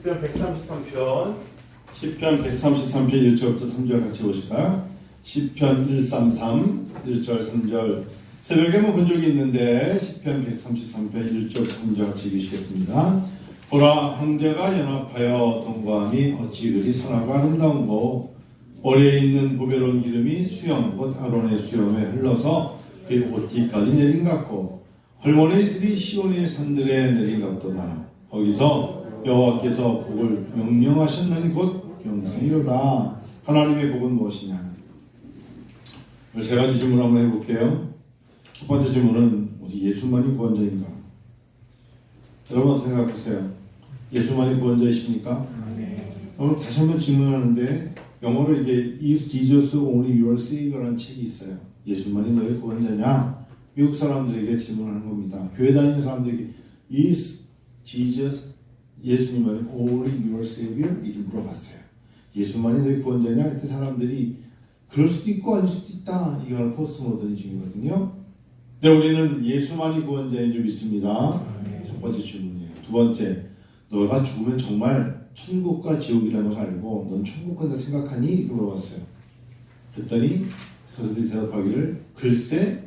시편 133편. 시편 133편 1절부터 3절 같이 보실까요? 시편 133 1절 3절 새벽에 본 적이 있는데 시편 133편 1절 3절 같이 읽으시겠습니다. 보라, 형제가 연합하여 동거함이 어찌 그리 선하고 아름다운고, 오래에 있는 보배로운 기름이 수염 곧 아론의 수염에 흘러서 그의 옷깃까지 내린 같고, 헐몬의 이슬이 시온의 산들에 내린 같도다. 거기서 여호와께서 복을 명령하셨나니 곧 영생이로다. 하나님의 복은 무엇이냐? 세 가지 질문 한번 해볼게요. 첫 번째 질문은 오직 예수만이 구원자인가? 여러분 어떻게 생각하세요? 예수만이 구원자이십니까? 오늘 다시 한번 질문하는데, 영어로 이게 Is Jesus only your Savior라는 책이 있어요. 예수만이 너의 구원자냐? 미국 사람들에게 질문하는 겁니다. 교회 다니는 사람들에게 Is Jesus, 예수님만이 only your Savior? 이렇게 물어봤어요. 예수만이 너의 구원자냐? 그때 사람들이 그럴 수도 있고 아닐 수도 있다. 이걸 포스트 모더니즘이거든요. 네, 우리는 예수만이 구원자인 줄 믿습니다. 첫 번째 질문이에요. 두 번째, 너가 죽으면 정말 천국과 지옥이라는 걸 알고 넌 천국 간다 생각하니? 이렇게 물어봤어요. 그랬더니 그들이 대답하기를, 글쎄,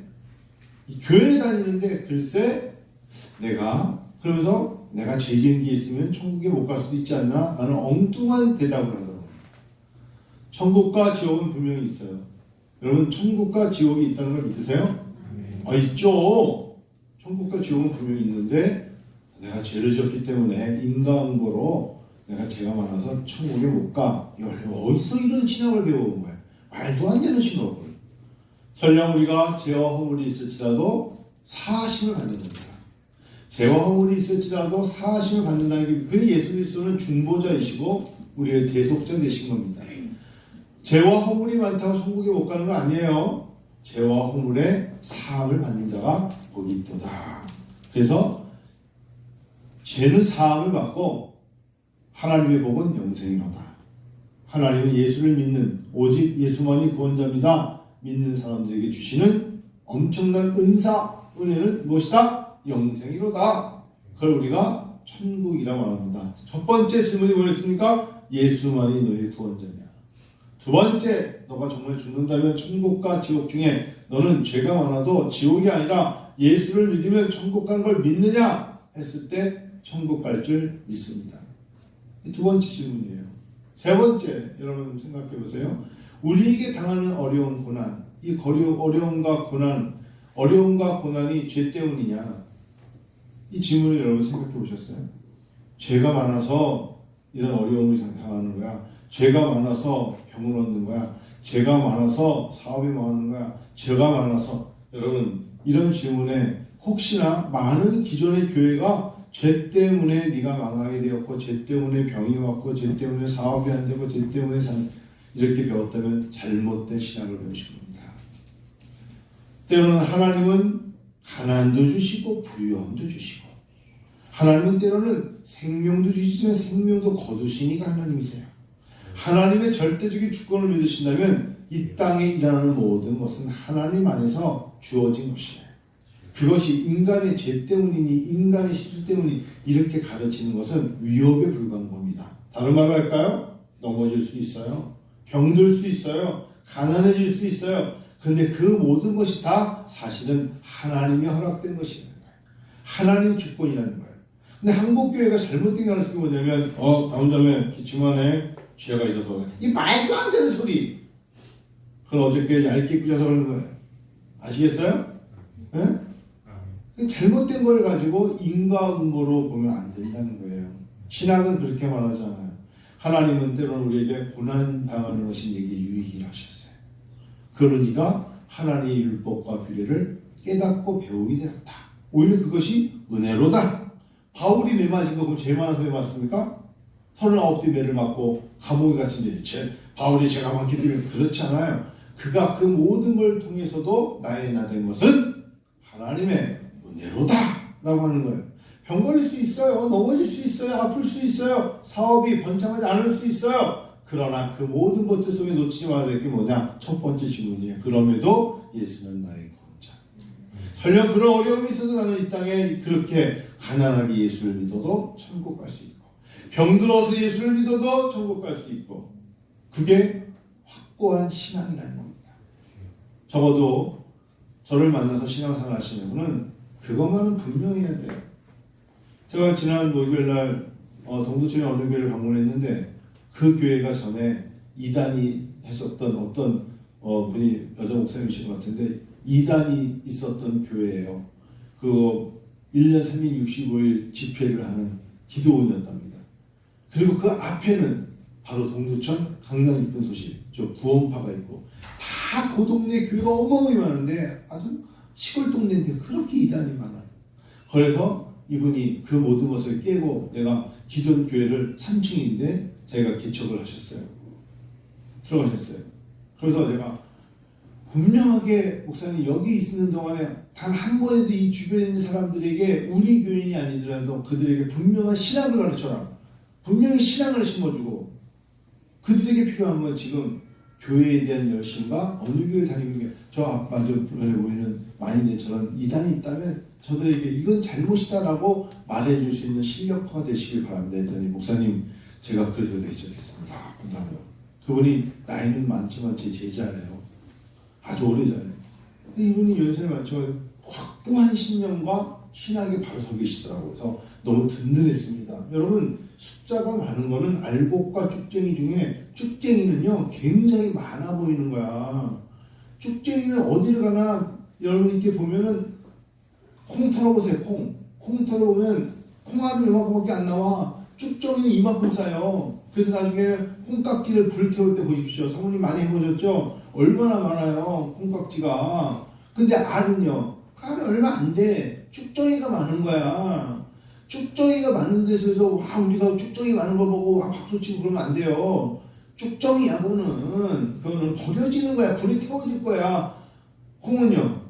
이 교회에 다니는데 글쎄 그러면서 내가 죄 지은 게 있으면 천국에 못 갈 수도 있지 않나? 라는 엉뚱한 대답을 하더라고요. 천국과 지옥은 분명히 있어요. 여러분, 천국과 지옥이 있다는 걸 믿으세요? 있죠. 천국과 지옥은 분명히 있는데 내가 죄를 지었기 때문에 인과응보로 내가 죄가 많아서 천국에 못 가. 어디서 이런 신학을 배워온 거야? 말도 안 되는 신학을. 설령 우리가 죄와 허물이 있을지라도 사하심을 받는답니다. 죄와 허물이 있을지라도 사하심을 받는다는 게, 그 예수 그리스도는 중보자이시고 우리의 대속자 되신 겁니다. 죄와 허물이 많다고 천국에 못 가는 거 아니에요. 죄와 허물의 사함을 받는 자가 복이 있도다. 그래서 죄는 사함을 받고 하나님의 복은 영생이로다. 하나님은 예수를 믿는, 오직 예수만이 구원자입니다. 믿는 사람들에게 주시는 엄청난 은사, 은혜는 무엇이다? 영생이로다. 그걸 우리가 천국이라고 말합니다. 첫 번째 질문이 뭐였습니까? 예수만이 너의 구원자냐. 두 번째, 너가 정말 죽는다면 천국과 지옥 중에 너는 죄가 많아도 지옥이 아니라 예수를 믿으면 천국 가는 걸 믿느냐 했을 때 천국 갈 줄 믿습니다. 이 두 번째 질문이에요. 세 번째, 여러분 생각해 보세요. 우리에게 당하는 어려운 고난, 이 어려움과 고난이 죄 때문이냐? 이 질문을 여러분 생각해 보셨어요? 죄가 많아서 이런 어려움을 당하는 거야? 죄가 많아서 병을 얻는 거야? 죄가 많아서 사업이 망하는 거야? 죄가 많아서, 여러분, 이런 질문에 혹시나 많은 기존의 교회가 죄 때문에 네가 망하게 되었고, 죄 때문에 병이 왔고, 죄 때문에 사업이 안 되고, 죄 때문에 이렇게 배웠다면 잘못된 신앙을 배우신 겁니다. 때로는 하나님은 가난도 주시고 부유함도 주시고, 하나님은 때로는 생명도 주시지만 생명도 거두시니까 하나님이세요. 하나님의 절대적인 주권을 믿으신다면 이 땅에 일어나는 모든 것은 하나님 안에서 주어진 것이에요. 그것이 인간의 죄 때문이니 인간의 실수 때문이 이렇게 가르치는 것은 위협에 불과한 겁니다. 다른 말로 할까요? 넘어질 수 있어요. 병들 수 있어요. 가난해질 수 있어요. 근데 그 모든 것이 다 사실은 하나님이 허락된 것이라는 거예요. 하나님의 주권이라는 거예요. 근데 한국교회가 잘못된 가르침이 뭐냐면, 다음 점에 기침안에 죄가 있어서 그래. 이 말도 안 되는 소리. 그건 어저께 얇게 꾸려서 그러는 거예요. 아시겠어요? 네? 잘못된 걸 가지고 인과응보로 보면 안 된다는 거예요. 신학은 그렇게 말하잖아요. 하나님은 때로는 우리에게 고난당하는 것이 내게 유익이라 하셨어요. 그러니까 하나님의 율법과 규례를 깨닫고 배우게 되었다. 오히려 그것이 은혜로다. 바울이 매 맞은 거 그럼 죄 많아서 매 맞습니까? 39대 매를 맞고 감옥에 갇힌데 바울이 죄가 많기 때문에 그렇지 않아요. 그가 그 모든 걸 통해서도 나의 나 된 것은 하나님의 은혜로다 라고 하는 거예요. 병 걸릴 수 있어요. 넘어질 수 있어요. 아플 수 있어요. 사업이 번창하지 않을 수 있어요. 그러나 그 모든 것들 속에 놓치지 말아야 될 게 뭐냐? 첫 번째 질문이에요. 그럼에도 예수는 나의 구원자. 설령 그런 어려움이 있어도 나는 이 땅에 그렇게 가난하게 예수를 믿어도 천국 갈 수 있고, 병들어서 예수를 믿어도 천국 갈 수 있고, 그게 확고한 신앙이라는 겁니다. 적어도 저를 만나서 신앙생활 하시면서는 그것만은 분명히 해야 돼요. 제가 지난 목요일 날 동두천의 어느 교회를 방문했는데, 그 교회가 전에 이단이 했었던 어떤 분이 여자 목사님이신 것 같은데, 이단이 있었던 교회예요. 그 1년 365일 집회를 하는 기도원이었답니다. 그리고 그 앞에는 바로 동두천 강남 이쁜 소식, 저 구원파가 있고, 다 그 동네 교회가 어마어마하게 많은데 아주 시골 동네인데 그렇게 이단이 많아요. 그래서 이분이 그 모든 것을 깨고, 내가 기존 교회를 3층인데 자기가 개척을 하셨어요. 들어가셨어요. 그래서 내가 분명하게, 목사님 여기 있는 동안에 단 한 번에도 이 주변에 있는 사람들에게, 우리 교인이 아니더라도 그들에게 분명한 신학을 가르쳐라. 분명히 신앙을 심어주고, 그들에게 필요한 건 지금 교회에 대한 열심과 어느 교회 다니는 게, 저 아빠 저 주변에 보이는 마인드처럼 이단이 있다면 저들에게 이건 잘못이다라고 말해줄 수 있는 실력화가 되시길 바랍니다. 했더니, 목사님 제가 그래서 대적했습니다. 감사합니다. 그분이 나이는 많지만 제 제자예요. 아주 오래전에. 이분이 연세를 맞춰 확고한 신념과 신학에 바로 서 계시더라고요. 그래서 너무 든든했습니다. 여러분, 숫자가 많은 거는 알곡과 쭉쟁이 중에, 쭉쟁이는요 굉장히 많아 보이는 거야. 쭉쟁이는 어디를 가나 여러분 이렇게 보면은, 콩 털어보세요. 콩 털어보면 콩알은 이만큼밖에 안 나와. 쭉정이는 이만큼 싸요. 그래서 나중에 콩깍지를 불 태울 때 보십시오. 사모님 많이 해보셨죠? 얼마나 많아요, 콩깍지가. 근데 알은요, 알은 얼마 안 돼. 쭉정이가 많은 거야. 쭉정이가 많은 데서 와, 우리가 쭉정이 많은 거 보고 와, 박수치고 그러면 안 돼요. 쭉정이 야구는 그거는 버려지는 거야. 불이 태워질 거야. 콩은요,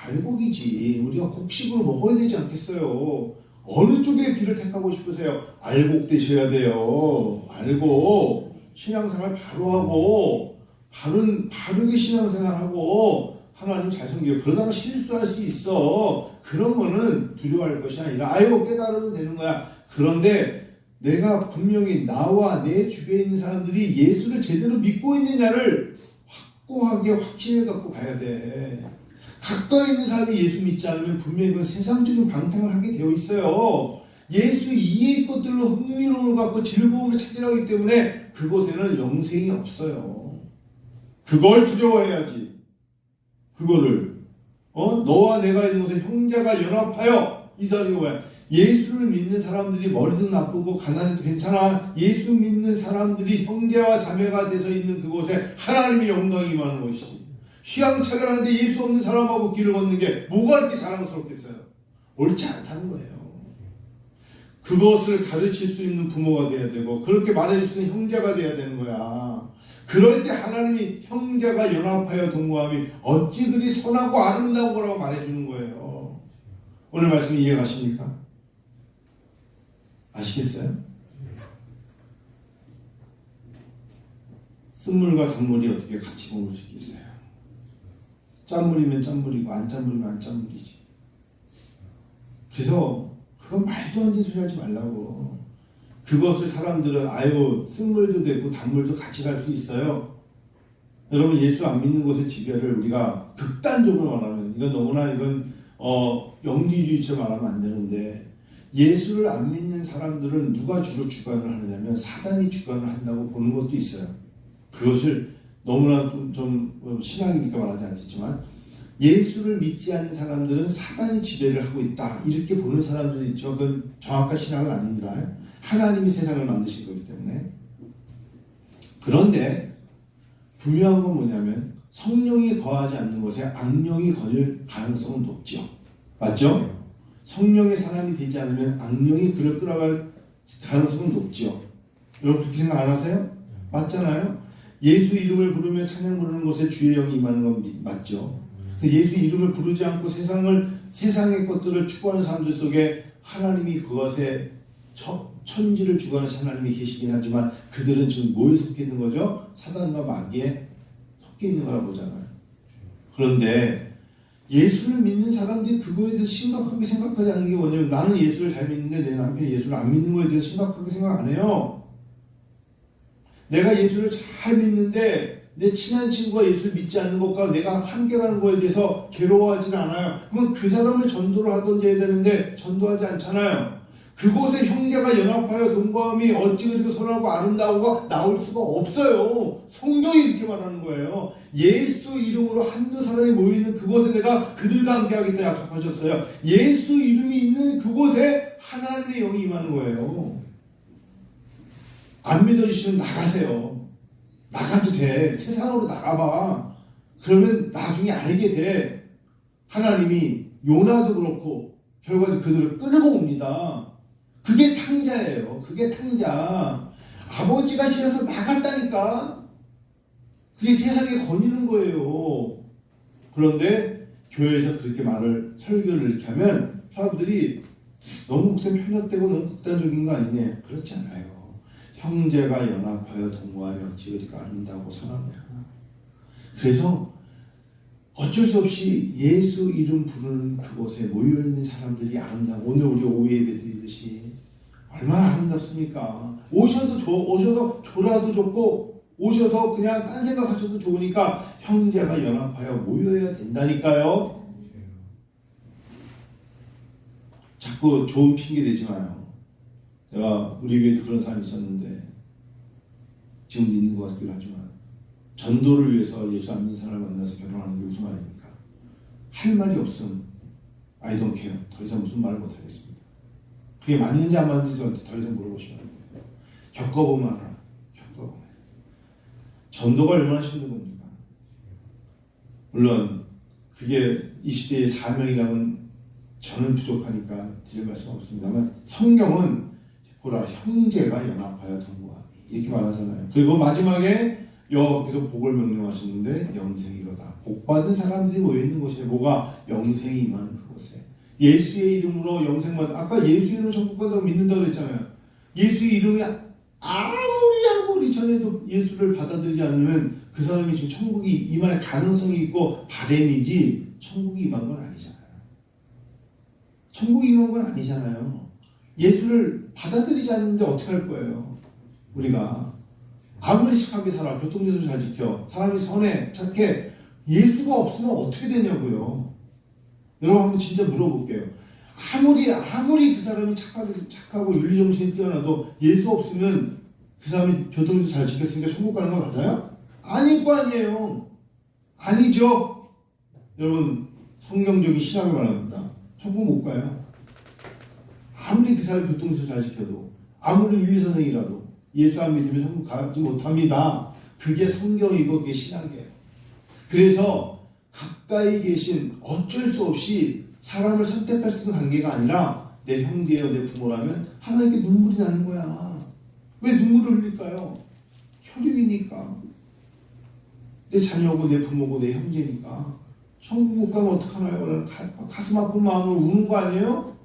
알곡이지. 우리가 곡식으로 먹어야 되지 않겠어요? 어느 쪽에 길을 택하고 싶으세요? 알곡 되셔야 돼요. 알곡. 신앙생활 바로 하고, 바르게 신앙생활하고, 하나님 잘 섬기고, 그러다가 실수할 수 있어. 그런 거는 두려워할 것이 아니라, 아유, 깨달으면 되는 거야. 그런데 내가 분명히 나와 내 주변에 있는 사람들이 예수를 제대로 믿고 있느냐를 확고하게 확신을 갖고 가야 돼. 가까이 있는 사람이 예수 믿지 않으면 분명히 그건 세상적인 방탕을 하게 되어 있어요. 예수 이해의 것들로 흥미로움을 갖고 즐거움을 찾아가기 때문에 그곳에는 영생이 없어요. 그걸 두려워해야지. 그거를 너와 내가 있는 곳에 형제가 연합하여, 이 자리가 뭐야? 예수를 믿는 사람들이 머리도 나쁘고 가난해도 괜찮아. 예수 믿는 사람들이 형제와 자매가 돼서 있는 그곳에 하나님의 영광이 임하는 것이지. 휘황찬란한데 예수 없는 사람하고 길을 걷는 게 뭐가 이렇게 자랑스럽겠어요? 옳지 않다는 거예요. 그것을 가르칠 수 있는 부모가 돼야 되고, 그렇게 말해줄 수 있는 형제가 돼야 되는 거야. 그럴 때 하나님이 형제가 연합하여 동거함이 어찌 그리 선하고 아름다운 거라고 말해주는 거예요. 오늘 말씀 이해가십니까? 아시겠어요? 쓴물과 단물이 어떻게 같이 먹을 수 있겠어요? 짠물이면 짠물이고 안 짠물이면 안 짠물이지. 그래서 그건 말도 안 되는 소리 하지 말라고. 그것을 사람들은 아유 쓴물도 되고 단물도 같이 갈 수 있어요. 여러분, 예수 안 믿는 것의 지배를 우리가 극단적으로 말하면 이건 너무나 영지주의처럼 말하면 안 되는데, 예수를 안 믿는 사람들은 누가 주로 주관을 하느냐면 사단이 주관을 한다고 보는 것도 있어요. 그것을 너무나 좀 신앙이니까 말하지 않겠지만, 예수를 믿지 않는 사람들은 사단이 지배를 하고 있다 이렇게 보는 사람들도 있죠. 그건 정확한 신앙은 아닙니다. 하나님이 세상을 만드신 거기 때문에. 그런데 분명한 건 뭐냐면, 성령이 거하지 않는 곳에 악령이 거할 가능성은 높죠. 맞죠? 성령의 사람이 되지 않으면 악령이 그를 끌어갈 가능성은 높죠. 여러분 그렇게 생각 안 하세요? 맞잖아요. 예수 이름을 부르며 찬양 부르는 곳에 주의 영이 임하는 건 맞죠. 예수 이름을 부르지 않고 세상의 것들을 추구하는 사람들 속에 하나님이 그것에 천지를 주관하신 하나님이 계시긴 하지만, 그들은 지금 뭐에 속해 있는 거죠? 사단과 마귀에 섞여 있는 거라고 보잖아요. 그런데 예수를 믿는 사람들이 그거에 대해서 심각하게 생각하지 않는 게 뭐냐면 나는 예수를 잘 믿는데 내 남편이 예수를 안 믿는 거에 대해서 심각하게 생각 안 해요. 내가 예수를 잘 믿는데 내 친한 친구가 예수를 믿지 않는 것과 내가 함께 가는 거에 대해서 괴로워하지는 않아요. 그러면 그 사람을 전도를 하든지 해야 되는데 전도하지 않잖아요. 그곳에 형제가 연합하여 동거함이 어찌 그리고 선하고 아름다우고 나올 수가 없어요. 성경이 이렇게 말하는 거예요. 예수 이름으로 한두 사람이 모이는 그곳에 내가 그들과 함께 하겠다 약속하셨어요. 예수 이름이 있는 그곳에 하나님의 영이 임하는 거예요. 안 믿어주시면 나가세요. 나가도 돼. 세상으로 나가봐. 그러면 나중에 알게 돼. 하나님이 요나도 그렇고 결과적으로 그들을 끌고 옵니다. 그게 탕자예요. 그게 탕자. 아버지가 싫어서 나갔다니까. 그게 세상에 거니는 거예요. 그런데 교회에서 그렇게 설교를 이렇게 하면 사람들이 너무 목사님 편협되고 너무 극단적인 거 아니냐. 그렇지 않아요. 형제가 연합하여 동거하며 어찌 그리고 아름다우고 선하냐. 그래서 어쩔 수 없이 예수 이름 부르는 그곳에 모여있는 사람들이 아름다워. 오늘 우리 오후 예배 드리듯이 얼마나 아름답습니까? 오셔서 졸아도 좋고 오셔서 그냥 딴 생각하셔도 좋으니까 형제가 연합하여 모여야 된다니까요. 자꾸 좋은 핑계 대지 마요. 제가 우리 교회에 그런 사람이 있었는데 지금도 있는 것 같기도 하지만 전도를 위해서 예수 안 믿는 사람을 만나서 결혼하는 게 무슨 말입니까? 할 말이 없음 I don't care. 더 이상 무슨 말을 못하겠습니다. 그게 맞는지 안 맞는지 저한테 더 이상 물어보시면 안 돼요. 겪어보면 알아. 겪어보면. 전도가 얼마나 힘든 겁니까? 물론 그게 이 시대의 사명이라면 저는 부족하니까 드릴 말씀 없습니다만 성경은 보라 형제가 연합하여 동거하니 이렇게 말하잖아요. 그리고 마지막에 여기서 복을 명령하시는데 영생이로다. 복받은 사람들이 모여있는 곳에 뭐가 영생이 임하는 그곳에 예수의 이름으로 영생받 아까 예수 이름으로 천국 간다고 믿는다고 그랬잖아요. 예수의 이름이 아무리 전에도 예수를 받아들이지 않으면 그 사람이 지금 천국이 임할 가능성이 있고 바램이지 천국이 임한 건 아니잖아요. 천국이 임한 건 아니잖아요. 예수를 받아들이지 않는데 어떻게 할 거예요? 우리가 아무리 착하게 살아, 교통제도 잘 지켜, 사람이 선해, 착해, 예수가 없으면 어떻게 되냐고요. 여러분 한번 진짜 물어볼게요. 아무리 그 사람이 착하고 윤리정신이 뛰어나도 예수 없으면 그 사람이 교통제도 잘 지켰으니까 천국 가는 거 맞아요? 아닐 거 아니에요. 아니죠. 여러분 성경적인 신학을 말합니다. 천국 못 가요. 아무리 그 사람이 교통제도 잘 지켜도 아무리 윤리선생이라도 예수 안 믿으면 천국 가지 못합니다. 그게 성경이고 그게 신학이에요. 그래서 가까이 계신 어쩔 수 없이 사람을 선택할 수 있는 관계가 아니라 내 형제여 내 부모라면 하나님께 눈물이 나는 거야. 왜 눈물을 흘릴까요? 혈육이니까. 내 자녀고 내 부모고 내 형제니까. 천국 못 가면 어떡하나요? 가슴 아픈 마음으로 우는 거 아니에요?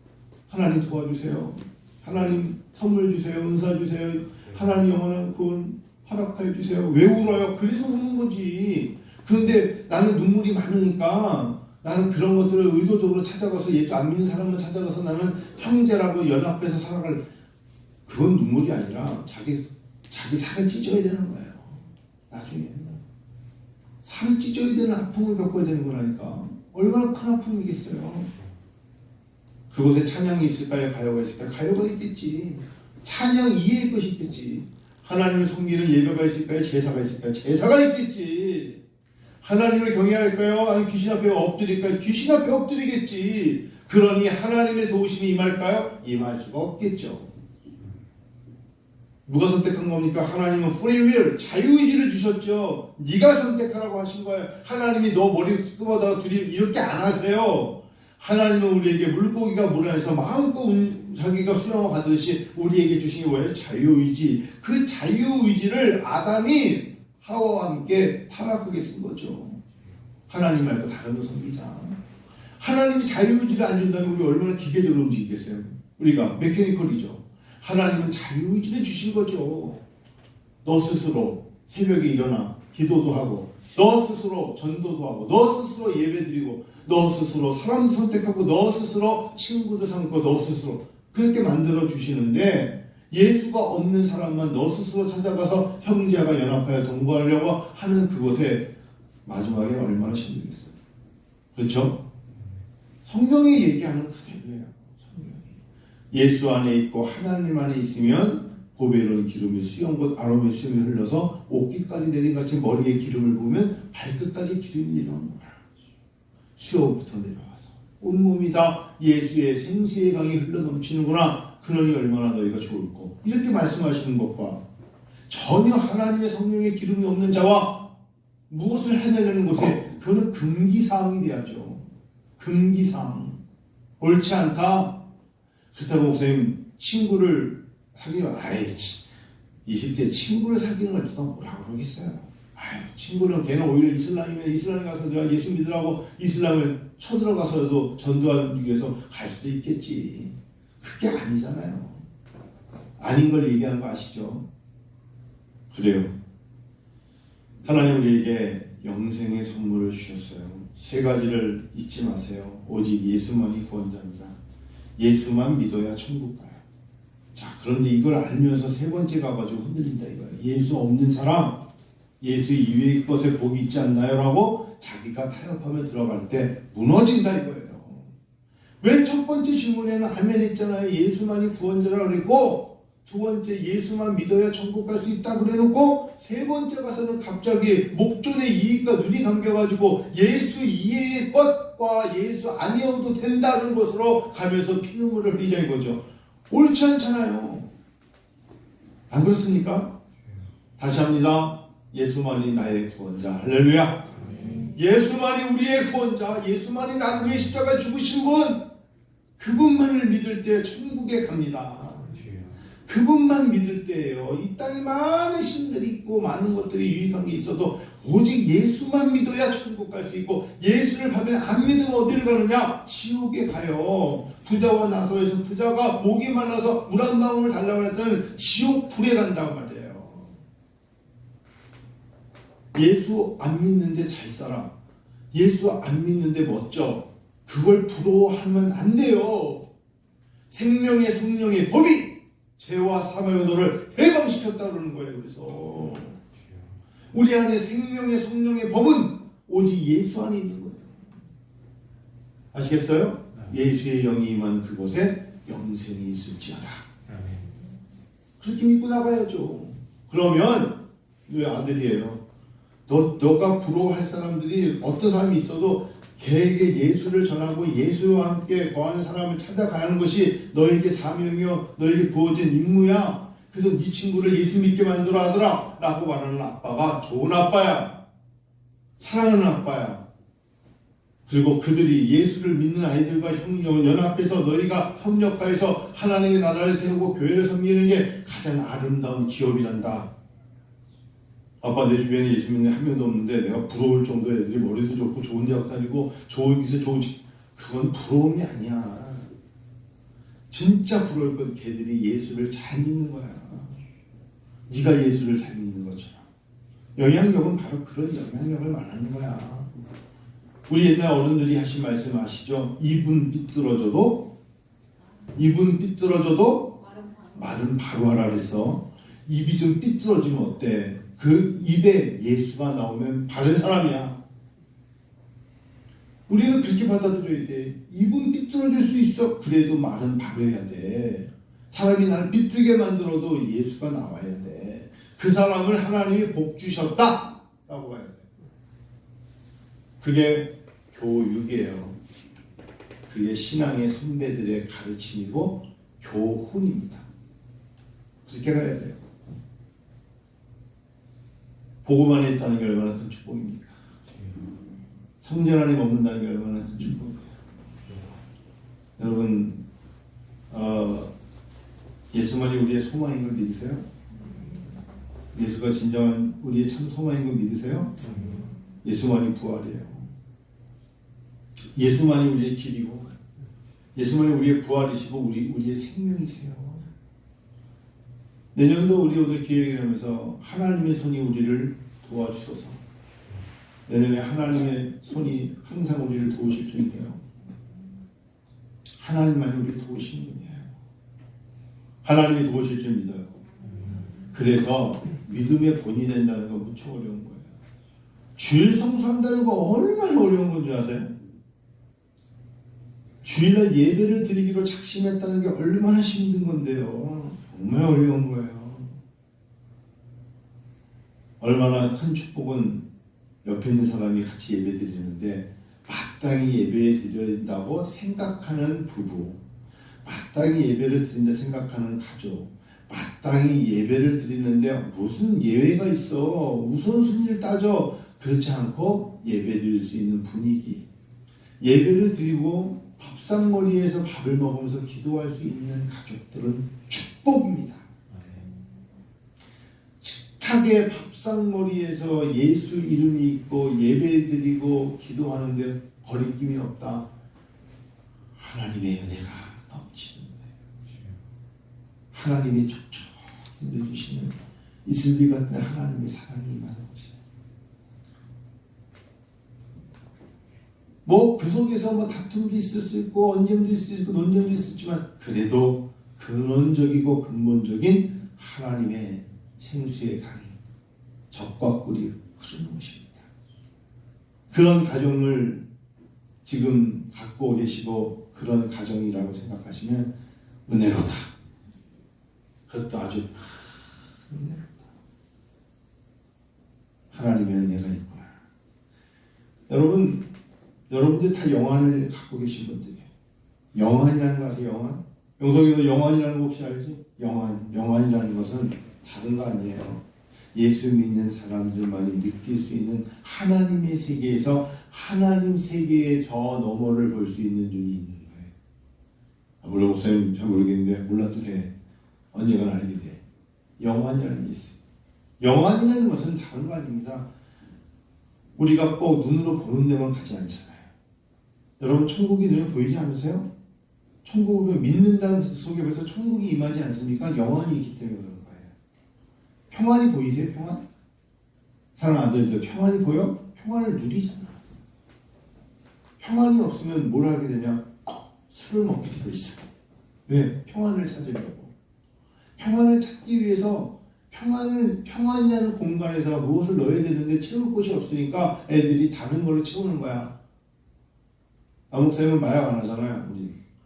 하나님 도와주세요. 하나님 선물 주세요. 은사 주세요. 하나님 영원한 구원 허락하여 주세요. 왜 울어요? 그래서 우는 거지. 그런데 나는 눈물이 많으니까 나는 그런 것들을 의도적으로 찾아가서 예수 안 믿는 사람만 찾아가서 나는 형제라고 연합해서 살아갈 그건 눈물이 아니라 자기 살을 찢어야 되는 거예요. 나중에 살을 찢어야 되는 아픔을 겪어야 되는 거라니까. 얼마나 큰 아픔이겠어요. 그곳에 찬양이 있을까요? 가요가 있을까요? 가요가 있겠지. 찬양 이해의 것이 있겠지. 하나님을 섬기는 예배가 있을까요? 제사가 있을까요? 제사가 있겠지. 하나님을 경외할까요? 아니면 귀신 앞에 엎드릴까요? 귀신 앞에 엎드리겠지. 그러니 하나님의 도우심이 임할까요? 임할 수가 없겠죠. 누가 선택한 겁니까? 하나님은 free will, 자유의지를 주셨죠. 네가 선택하라고 하신 거예요. 하나님이 너 머리 끄어다가 둘이 이렇게 안 하세요. 하나님은 우리에게 물고기가 물 안에서 마음껏 자기가 수영하듯이 우리에게 주신 게 뭐예요? 자유의지. 그 자유의지를 아담이 하와와 함께 타락하게 쓴 거죠. 하나님 말고 다른 거 섬기자. 하나님이 자유의지를 안 준다면 우리 얼마나 기계적으로 움직이겠어요? 우리가 메커니컬이죠. 하나님은 자유의지를 주신 거죠. 너 스스로 새벽에 일어나 기도도 하고 너 스스로 전도도 하고, 너 스스로 예배드리고, 너 스스로 사람도 선택하고, 너 스스로 친구도 삼고, 너 스스로 그렇게 만들어 주시는데, 예수가 없는 사람만 너 스스로 찾아가서 형제가 연합하여 동거하려고 하는 그곳에 마지막에 얼마나 힘들겠어요. 그렇죠? 성경이 얘기하는 그대로예요. 성경이. 예수 안에 있고 하나님 안에 있으면 고베론 기름이 수염곧 아론의 수염이 흘러서 옷깃까지 내린 같이 머리에 기름을 부으면 발끝까지 기름이 내려오는 거야. 수염부터 내려와서 온몸이 다 예수의 생수의 강이 흘러넘치는구나. 그러니 얼마나 너희가 좋을꼬. 이렇게 말씀하시는 것과 전혀 하나님의 성령의 기름이 없는 자와 무엇을 해내려는 곳에 그거는 금기사항이 돼야죠. 금기사항. 옳지 않다. 그렇다고 목사님 친구를 사귀면 20대 친구를 사귀는 걸 누가 뭐라고 그러겠어요. 친구는 걔는 오히려 이슬람이면 이슬람에 가서 내가 예수 믿으라고 이슬람을 쳐들어가서도 전도하기 위해서 갈 수도 있겠지. 그게 아니잖아요. 아닌 걸 얘기하는 거 아시죠? 그래요. 하나님 우리에게 영생의 선물을 주셨어요. 세 가지를 잊지 마세요. 오직 예수만이 구원자입니다. 예수만 믿어야 천국 가요. 자, 그런데 이걸 알면서 세 번째 가가지고 흔들린다 이거예요. 예수 없는 사람, 예수 이외의 것에 복이 있지 않나요? 라고 자기가 타협하며 들어갈 때 무너진다 이거예요. 왜 첫 번째 질문에는 아멘 했잖아요. 예수만이 구원자라고 그랬고, 두 번째 예수만 믿어야 천국 갈 수 있다 그래놓고, 세 번째 가서는 갑자기 목전의 이익과 눈이 감겨가지고 예수 이외의 것과 예수 아니어도 된다는 것으로 가면서 피눈물을 흘리자 이거죠. 옳지 않잖아요. 안 그렇습니까? 다시 합니다. 예수만이 나의 구원자. 할렐루야. 예수만이 우리의 구원자. 예수만이 나를 위해 십자가에 죽으신 분. 그분만을 믿을 때 천국에 갑니다. 그분만 믿을 때예요. 이 땅에 많은 신들이 있고 많은 것들이 유익한 게 있어도 오직 예수만 믿어야 천국 갈 수 있고, 예수를 받으면 안 믿으면 어디를 가느냐? 지옥에 가요. 부자와 나서에서 부자가 목이 말라서 물 한 방울 달라고 했다는 지옥 불에 간다고 말이에요. 예수 안 믿는데 잘 살아. 예수 안 믿는데 멋져. 그걸 부러워하면 안 돼요. 생명의 성령의 법이 죄와 사망의 너를 해방시켰다 그러는 거예요. 그래서 우리 안에 생명의 성령의 법은 오직 예수 안에 있는 거예요. 아시겠어요? 예수의 영이 임한 그곳에 영생이 있을지어다. 그렇게 믿고 나가야죠. 그러면 왜 아들이에요? 너가 부러워할 사람들이 어떤 사람이 있어도 걔에게 예수를 전하고 예수와 함께 거하는 사람을 찾아가는 것이 너에게 사명이요 너에게 부어진 임무야. 그래서 네 친구를 예수 믿게 만들어 하더라 라고 말하는 아빠가 좋은 아빠야. 사랑하는 아빠야. 그리고 그들이 예수를 믿는 아이들과 연합해서 너희가 협력하여서 하나님의 나라를 세우고 교회를 섬기는 게 가장 아름다운 기업이란다. 아빠 내 주변에 예수 믿는 한 명도 없는데 내가 부러울 정도의 애들이 머리도 좋고 좋은 대학 다니고 좋은 기세 좋은 그건 부러움이 아니야. 진짜 부러울 건 걔들이 예수를 잘 믿는 거야. 네가 예수를 잘 믿는 것처럼. 영향력은 바로 그런 영향력을 말하는 거야. 우리 옛날 어른들이 하신 말씀 아시죠? 입은 삐뚤어져도 말은 바로 하라 그래서 입이 좀 삐뚤어지면 어때? 그 입에 예수가 나오면 바른 사람이야. 우리는 그렇게 받아들여야 돼. 입은 삐뚤어질 수 있어. 그래도 말은 바로 해야 돼. 사람이 나를 삐뚤게 만들어도 예수가 나와야 돼. 그 사람을 하나님이 복 주셨다 라고 봐야 돼. 그게 교육이에요. 그게 신앙의 선배들의 가르침이고 교훈입니다. 그렇게 가야 돼요. 복음 안에 있다는 게 얼마나 큰 축복입니까? 성전 안에 머문다는 게 얼마나 큰 축복입니까? 여러분, 예수만이 우리의 소망인 걸 믿으세요? 예수가 진정한 우리의 참 소망인 걸 믿으세요? 예수만이 부활이에요. 예수만이 우리의 길이고, 예수만이 우리의 부활이시고, 우리의 생명이세요. 내년도 우리 오늘 기획을 하면서 하나님의 손이 우리를 도와주소서. 내년에 하나님의 손이 항상 우리를 도우실 줄이에요. 하나님만이 우리를 도우시는 분이에요. 하나님이 도우실 줄 믿어요. 그래서 믿음의 본이 된다는 건 무척 어려운 거예요. 주일 성수한다는 거 얼마나 어려운 건지 아세요? 주일날 예배를 드리기로 작심했다는 게 얼마나 힘든 건데요. 정말 어려운 거예요. 얼마나 큰 축복은 옆에 있는 사람이 같이 예배 드리는데 마땅히 예배 드린다고 생각하는 부부, 마땅히 예배를 드린다 생각하는 가족, 마땅히 예배를 드리는데 무슨 예외가 있어, 우선순위를 따져, 그렇지 않고 예배 드릴 수 있는 분위기, 예배를 드리고 밥상머리에서 밥을 먹으면서 기도할 수 있는 가족들은 축복입니다. 식탁에 밥상머리에서 예수 이름이 있고 예배 드리고 기도하는데 거리낌이 없다. 하나님의 은혜가 넘치는 거예요. 하나님이 촉촉히 내주시는 이슬비 같은 하나님의 사랑이 임하는 것이에요. 뭐 그 속에서 뭐 다툼도 있을 수 있고 언쟁도 있을 수 있고 논쟁도 있을 수 있지만 그래도 근원적이고 근본적인 하나님의 생수의 강이 적과 꿀이 흐르는 것입니다. 그런 가정을 지금 갖고 계시고 그런 가정이라고 생각하시면 은혜로다. 그것도 아주 큰 은혜로다. 하나님의 은혜가 있구나. 여러분들 다 영안을 갖고 계신 분들이에요. 영안이라는 거 아세요? 영안? 영석이도 영안이라는 거 혹시 알지? 영안이라는 것은 다른 거 아니에요. 예수 믿는 사람들만이 느낄 수 있는 하나님의 세계에서 하나님 세계의 저 너머를 볼 수 있는 눈이 있는 거예요. 물론 목사님 잘 모르겠는데 몰라도 돼. 언젠가 알게 돼. 영안이라는 게 있어요. 영안이라는 것은 다른 거 아닙니다. 우리가 꼭 눈으로 보는 데만 가지 않잖아요. 여러분 천국이 눈에 보이지 않으세요? 천국을 믿는다는 속에 벌써 천국이 임하지 않습니까? 영안이 있기 때문에 그런 거예요. 평안이 보이세요? 평안? 사랑하는 아들들 평안이 보여? 평안을 누리잖아. 평안이 없으면 뭘 하게 되냐? 술을 먹게 되어 있어. 왜? 평안을 찾으려고. 평안을 찾기 위해서 평안이라는 공간에다 무엇을 넣어야 되는데 채울 곳이 없으니까 애들이 다른 걸로 채우는 거야. 목사님은 마약 안 하잖아요.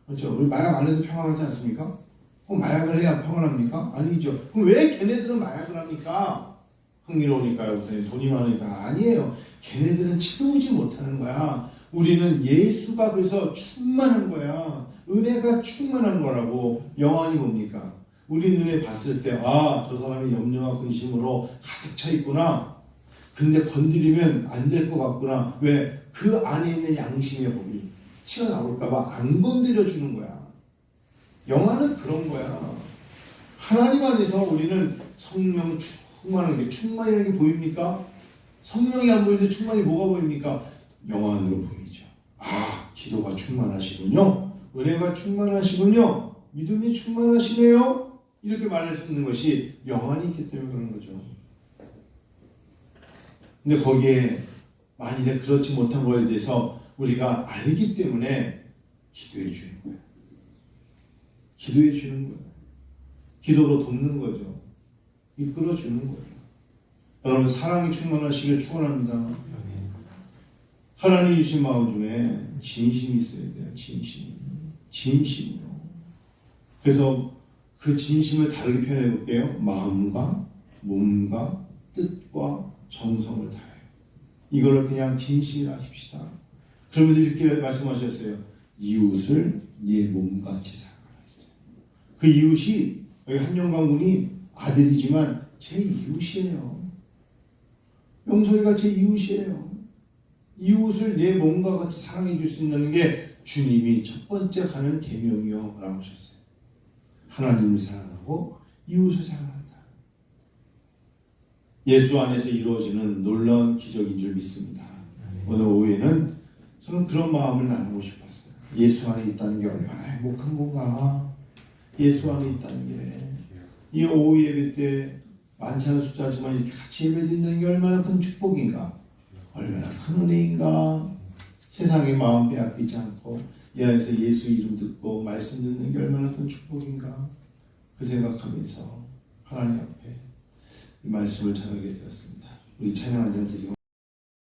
그렇죠? 우리 마약 안 해도 평안하지 않습니까? 그럼 마약을 해야 평안합니까? 아니죠. 그럼 왜 걔네들은 마약을 합니까? 흥미로우니까요. 목사님 돈이 많으니까. 아니에요. 걔네들은 채우지 못하는 거야. 우리는 예수가 그래서 충만한 거야. 은혜가 충만한 거라고. 영안이 뭡니까? 우리 눈에 봤을 때 저 사람이 염려와 근심으로 가득 차 있구나. 근데 건드리면 안 될 것 같구나. 왜? 그 안에 있는 양심의 법이 튀어나올까봐 안 건드려주는 거야. 영화는 그런 거야. 하나님 안에서 우리는 성령 충만한 게, 충만이라는 게 보입니까? 성령이 안 보이는데 충만이 뭐가 보입니까? 영안으로 보이죠. 기도가 충만하시군요. 은혜가 충만하시군요. 믿음이 충만하시네요. 이렇게 말할 수 있는 것이 영안이 있기 때문에 그런 거죠. 근데 거기에 만일에 그렇지 못한 거에 대해서 우리가 알기 때문에 기도해 주는 거예요. 기도해 주는 거예요. 기도로 돕는 거죠. 이끌어 주는 거예요. 여러분 사랑이 충만하시길 축원합니다. 하나님 주신 마음 중에 진심이 있어야 돼요. 진심으로. 그래서 그 진심을 다르게 표현해 볼게요. 마음과 몸과 뜻과 정성을 다해요. 이거를 그냥 진심이라 하십시다. 그러면서 이렇게 말씀하셨어요. 이웃을 네 몸같이 사랑하셨어요. 그 이웃이 여기 한영광군이 아들이지만 제 이웃이에요. 영석이가 제 이웃이에요. 이웃을 내 몸과 같이 사랑해 줄 수 있는 게 주님이 첫 번째 하는 계명이요 라고 하셨어요. 하나님을 사랑하고 이웃을 사랑한다. 예수 안에서 이루어지는 놀라운 기적인 줄 믿습니다. 오늘 오후에는 저는 그런 마음을 나누고 싶었어요. 예수 안에 있다는 게 얼마나 행복한 건가. 예수 안에 있다는 게. 이 오후 예배 때 많지 않은 숫자지만 이렇게 같이 예배 드린다는 게 얼마나 큰 축복인가. 얼마나 큰 은혜인가. 세상의 마음 빼앗기지 않고 이 안에서 예수 이름 듣고 말씀 듣는 게 얼마나 큰 축복인가. 그 생각하면서 하나님 앞에 이 말씀을 전하게 되었습니다. 우리 찬양 한 장 드리고